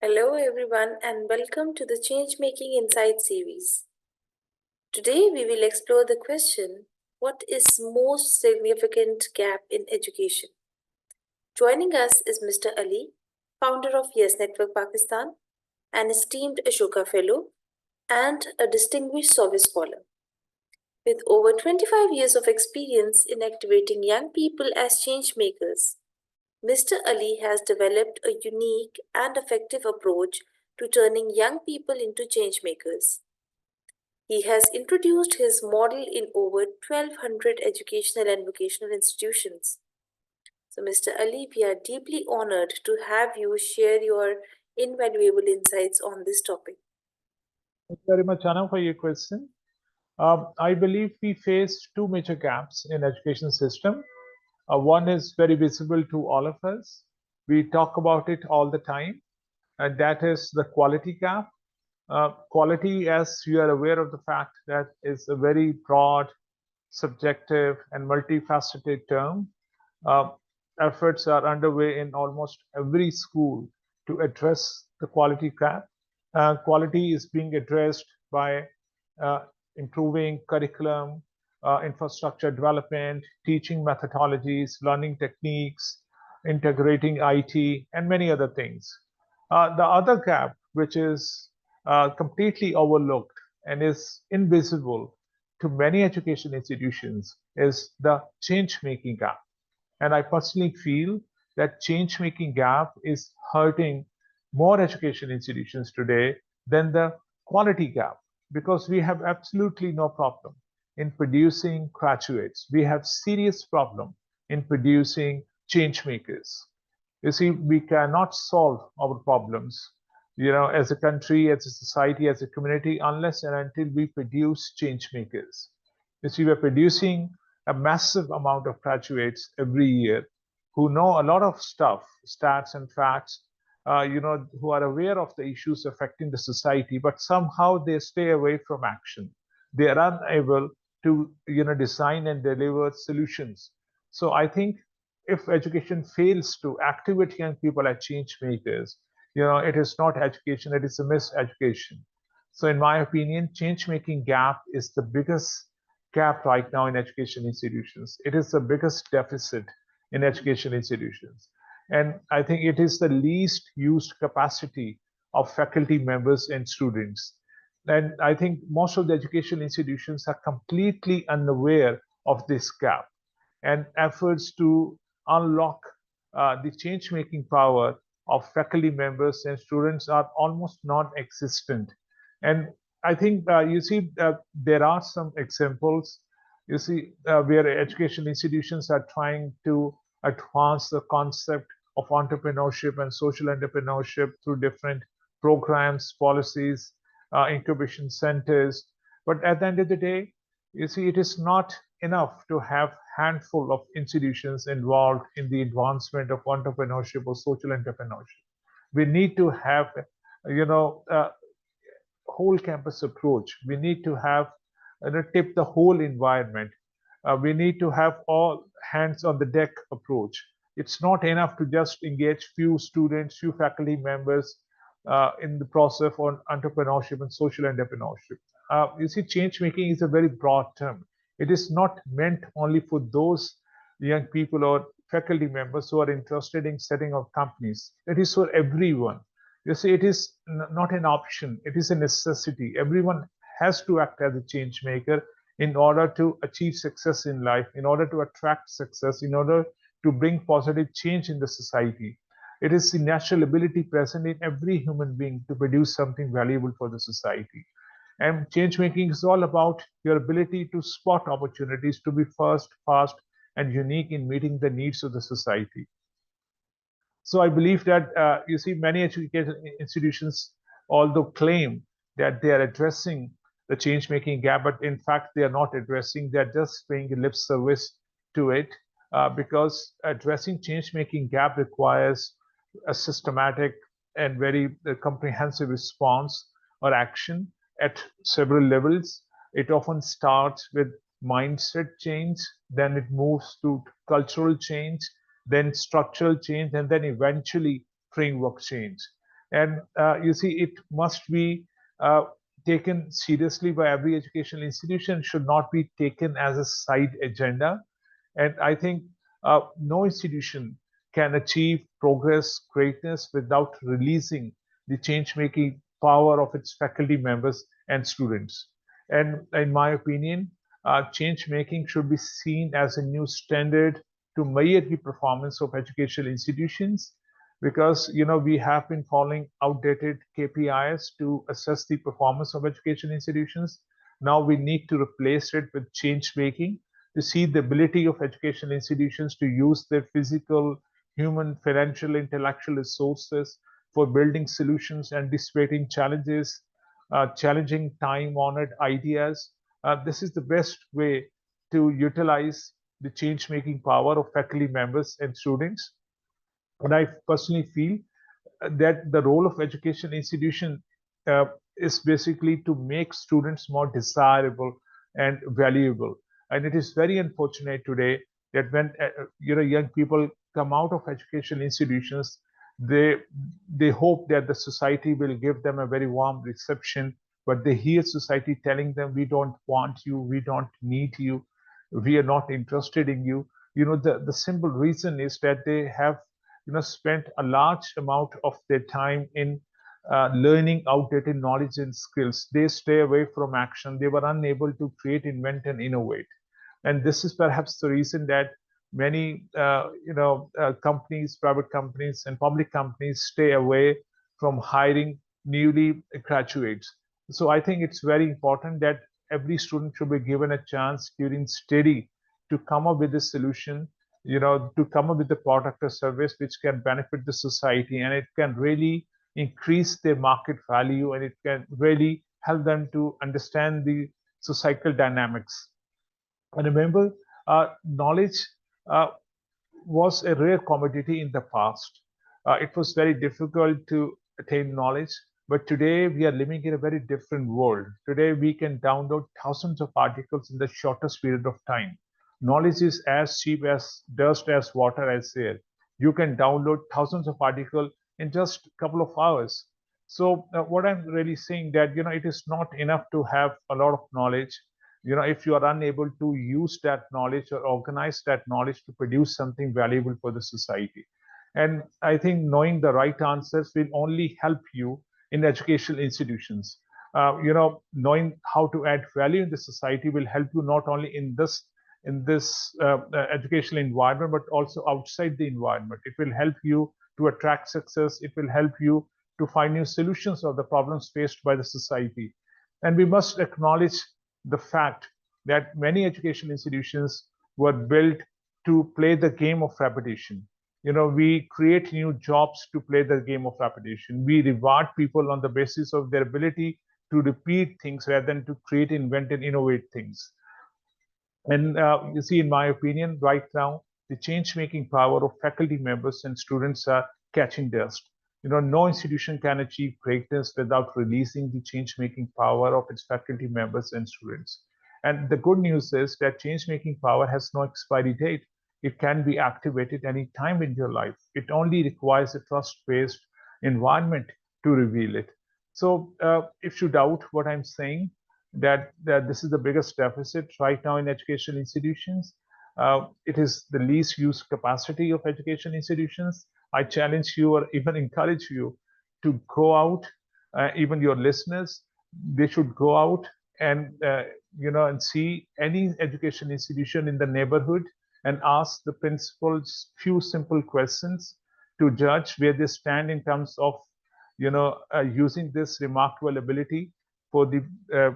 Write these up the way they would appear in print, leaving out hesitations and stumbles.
Hello, everyone, and welcome to the Changemaking Insight series. Today, we will explore the question, what is most significant gap in education? Joining us is Mr. Ali, founder of Yes Network Pakistan, an esteemed Ashoka Fellow, and a distinguished service scholar. With over 25 years of experience in activating young people as changemakers, Mr. Ali has developed a unique and effective approach to turning young people into changemakers. He has introduced his model in over 1,200 educational and vocational institutions. So, Mr. Ali, we are deeply honored to have you share your invaluable insights on this topic. Thank you very much, Anna, for your question. I believe we face two major gaps in education system. One is very visible to all of us. We talk about it all the time, and that is the quality gap. Quality, as you are aware of the fact, that is a very broad, subjective, and multifaceted term. Uh, Efforts are underway in almost every school to address the quality gap. Quality is being addressed by uh, improving curriculum, infrastructure development, teaching methodologies, learning techniques, integrating IT, and many other things. The other gap, which is completely overlooked and is invisible to many education institutions, is the change making gap. And I personally feel that change making gap is hurting more education institutions today than the quality gap, because we have absolutely no problem in producing graduates. We have serious problem in producing change makers. You see, we cannot solve our problems, as a country, as a society, as a community, unless and until we produce change makers. You see, we're producing a massive amount of graduates every year who know a lot of stuff, stats and facts, who are aware of the issues affecting the society, but somehow they stay away from action. They are unable to, design and deliver solutions. So I think if education fails to activate young people as change makers, it is not education, it is a miseducation. So in my opinion, change making gap is the biggest gap right now in education institutions. It is the biggest deficit in education institutions. And I think it is the least used capacity of faculty members and students. And I think most of the education institutions are completely unaware of this gap, and efforts to unlock the change making power of faculty members and students are almost non existent. And I think there are some examples. Where education institutions are trying to advance the concept of entrepreneurship and social entrepreneurship through different programs, policies, incubation centers. But at the end of the day, it is not enough to have handful of institutions involved in the advancement of entrepreneurship or social entrepreneurship. We need to have, you know, a whole campus approach. We need to have, tip the whole environment. We need to have all hands on the deck approach. It's not enough to just engage few students, few faculty members in the process on entrepreneurship and social entrepreneurship. Change making is a very broad term. It is not meant only for those young people or faculty members who are interested in setting up companies. It is for everyone. It is not an option, it is a necessity. Everyone has to act as a change maker in order to achieve success in life, in order to attract success, in order to bring positive change in the society. It is the natural ability present in every human being to produce something valuable for the society. And change making is all about your ability to spot opportunities, to be first, fast, and unique in meeting the needs of the society. So I believe that many education institutions, although claim that they are addressing the change-making gap, but in fact they are not addressing. They are just paying lip service to it, because addressing change-making gap requires a systematic and very comprehensive response or action at several levels. It often starts with mindset change, then it moves to cultural change, then structural change, and then eventually framework change. And you see, it must be uh, taken seriously by every educational institution, should not be taken as a side agenda. And I think no institution can achieve progress, greatness without releasing the change making power of its faculty members and students. And in my opinion, change making should be seen as a new standard to measure the performance of educational institutions, because we have been following outdated KPIs to assess the performance of education institutions. Now we need to replace it with change making to see the ability of education institutions to use their physical, human, financial, intellectual resources for building solutions, anticipating challenges, challenging time-honored ideas. This is the best way to utilize the change-making power of faculty members and students. And I personally feel that the role of education institution uh, is basically to make students more desirable and valuable. And it is very unfortunate today that when young people come out of education institutions, they they hope that the society will give them a very warm reception, but they hear society telling them, we don't want you, we don't need you, we are not interested in you. The simple reason is that they have spent a large amount of their time in learning outdated knowledge and skills. They stay away from action. They were unable to create, invent, and innovate. And this is perhaps the reason that many companies, private companies and public companies stay away from hiring newly graduates. So I think it's very important that every student should be given a chance during study to come up with a solution, to come up with a product or service which can benefit the society, and it can really increase their market value, and it can really help them to understand the societal dynamics. And remember, knowledge uh, was a rare commodity in the past. It was very difficult to attain knowledge, but today we are living in a very different world. Today we can download thousands of articles in the shortest period of time. Knowledge is as cheap as dust, as water, as air. You can download thousands of articles in just a couple of hours. So what I'm really saying that it is not enough to have a lot of knowledge. If you are unable to use that knowledge or organize that knowledge to produce something valuable for the society. And I think knowing the right answers will only help you in educational institutions. Knowing how to add value in the society will help you not only in this educational environment, but also outside the environment. It will help you to attract success. It will help you to find new solutions of the problems faced by the society. And we must acknowledge the fact that many education institutions were built to play the game of repetition. We create new jobs to play the game of repetition. We reward people on the basis of their ability to repeat things rather than to create, invent, and innovate things. And you see, in my opinion, right now, the change-making power of faculty members and students are catching dust. No institution can achieve greatness without releasing the change-making power of its faculty members and students. And the good news is that change-making power has no expiry date. It can be activated any time in your life. It only requires a trust-based environment to reveal it. So, if you doubt what I'm saying, that this is the biggest deficit right now in educational institutions. It is the least used capacity of education institutions. I challenge you or even encourage you to go out, even your listeners, they should go out and and see any education institution in the neighborhood and ask the principals few simple questions to judge where they stand in terms of using this remarkable ability for the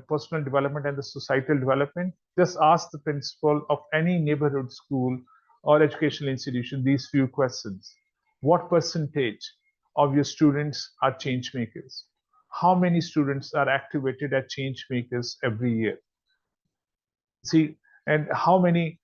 personal development and the societal development. Just ask the principal of any neighborhood school or educational institution these few questions. What percentage of your students are change makers? How many students are activated as change makers every year? See, and how many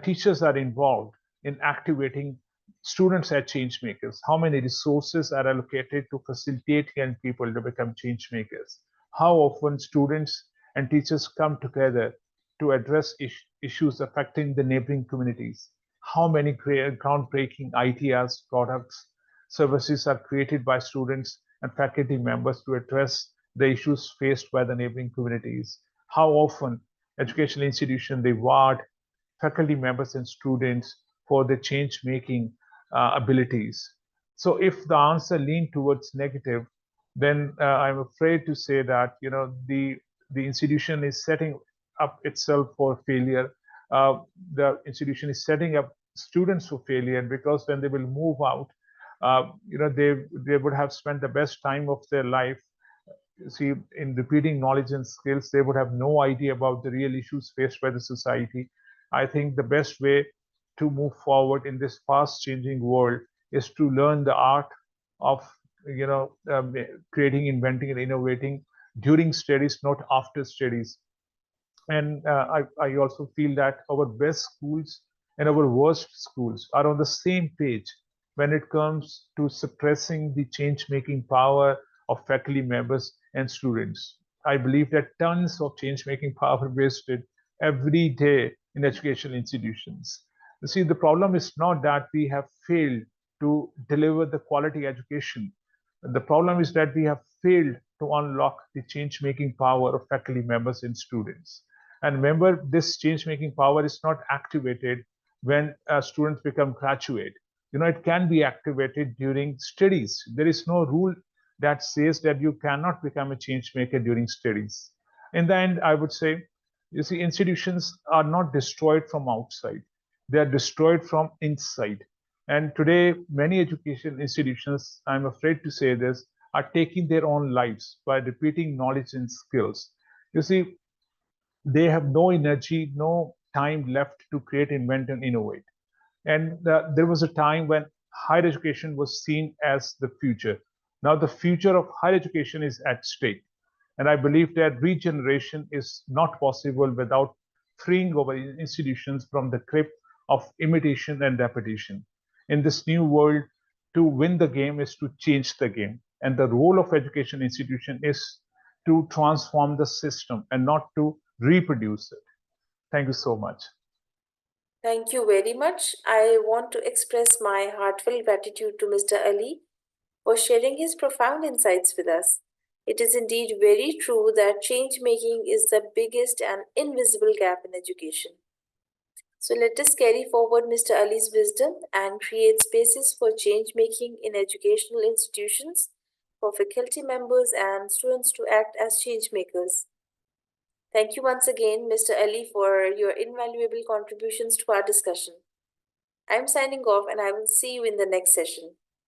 teachers are involved in activating students as change makers? How many resources are allocated to facilitate young people to become change makers? How often students and teachers come together to address issues affecting the neighboring communities? How many groundbreaking ideas, products, services are created by students and faculty members to address the issues faced by the neighboring communities. How often educational institutions reward faculty members and students for their change making abilities. So if the answer lean towards negative, then I'm afraid to say that the institution is setting up itself for failure. The institution is setting up students for failure, because when they will move out, they would have spent the best time of their life. See, in repeating knowledge and skills, they would have no idea about the real issues faced by the society. I think the best way to move forward in this fast changing world is to learn the art of you know um, creating, inventing, and innovating during studies, not after studies. And I also feel that our best schools and our worst schools are on the same page when it comes to suppressing the change making power of faculty members and students. I believe that tons of change making power wasted every day in educational institutions. You see, the problem is not that we have failed to deliver the quality education. The problem is that we have failed to unlock the change making power of faculty members and students. And remember, this change making power is not activated when students become graduate. It can be activated during studies. There is no rule that says that you cannot become a change maker during studies. In the end, I would say, you see, institutions are not destroyed from outside, they are destroyed from inside. And today, many education institutions, I'm afraid to say this, are taking their own lives by repeating knowledge and skills. You see, they have no energy, no time left to create, invent, and innovate. And there was a time when higher education was seen as the future. Now, the future of higher education is at stake. And I believe that regeneration is not possible without freeing our institutions from the grip of imitation and repetition. In this new world, to win the game is to change the game. And the role of education institution is to transform the system and not to reproduce it. Thank you so much. Thank you very much. I want to express my heartfelt gratitude to Mr. Ali for sharing his profound insights with us. It is indeed very true that change making is the biggest and invisible gap in education. So let us carry forward Mr. Ali's wisdom and create spaces for change making in educational institutions for faculty members and students to act as change makers. Thank you once again, Mr. Ali, for your invaluable contributions to our discussion. I'm signing off and I will see you in the next session.